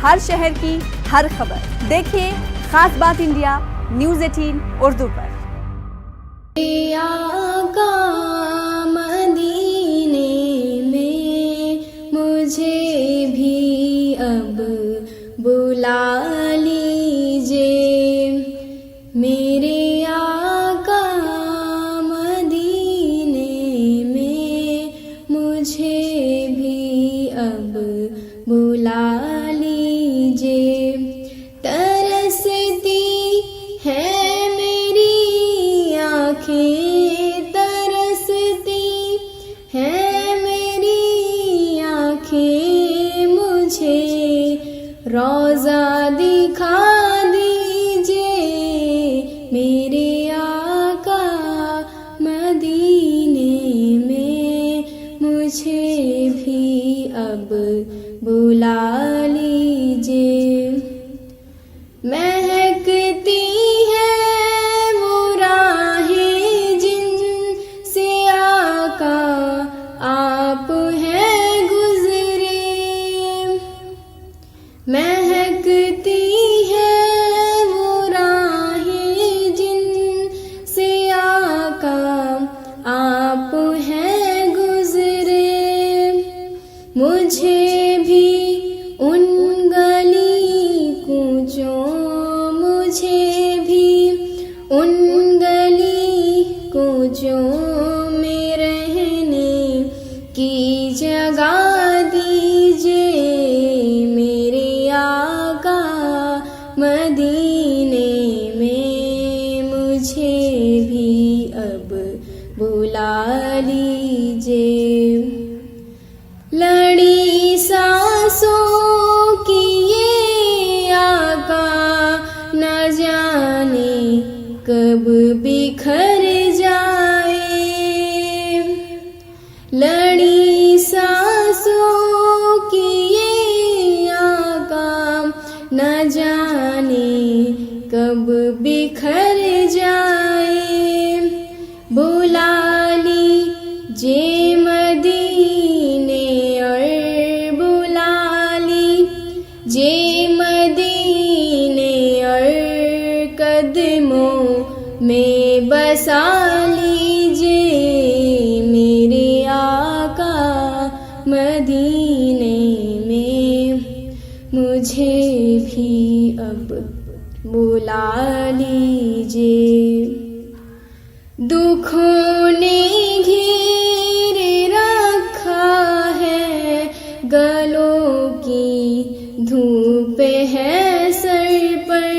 हर शहर की हर खबर देखिए खास बात इंडिया न्यूज़ 18 उर्दू पर। आका मदीने में मुझे भी अब बुला लीजिए, मेरे आका मदीने में मुझे भी अब बुला लीजिए। तरसती है मेरी आँखें, तरसती है मेरी आँखें, मुझे रोज़ा दिखा दीजिए, मेरे आका मदीने में मुझे भी अब बुला लीजिए। महकती है वो राहें जिनसे आका आप हैं गुज़रे, महकती है वो राहें जिनसे आका आप हैं गुज़रे। मुझे भी उन गली कूचों, मुझे भी उन गली कूचों में रहने की जगह दीजिए, मेरे आका मदीने में मुझे भी अब बुला लीजिए। लड़ी सांसों की ये आका न जाने कब बिखर जाए, लड़ी सांसों की ये आका न जाने कब बिखर जाए। बुला लीजिए मदीने और बुला लीजिए मदीने और कदमों में बसा लीजिए, मेरे आका मदीने में मुझे भी अब बुला लीजिए। दुखों ने घेर रखा है, गलों की धूप है सर पर,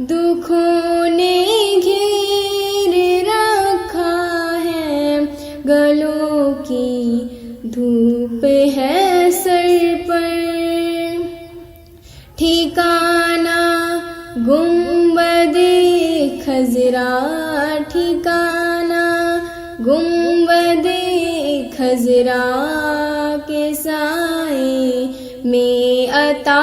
दुखों ने घेर रखा है, गलों की धूप है सर पर। ठिकाना गुंबदे खजरा, ठिकाना गुंबदे खजरा के साए में अता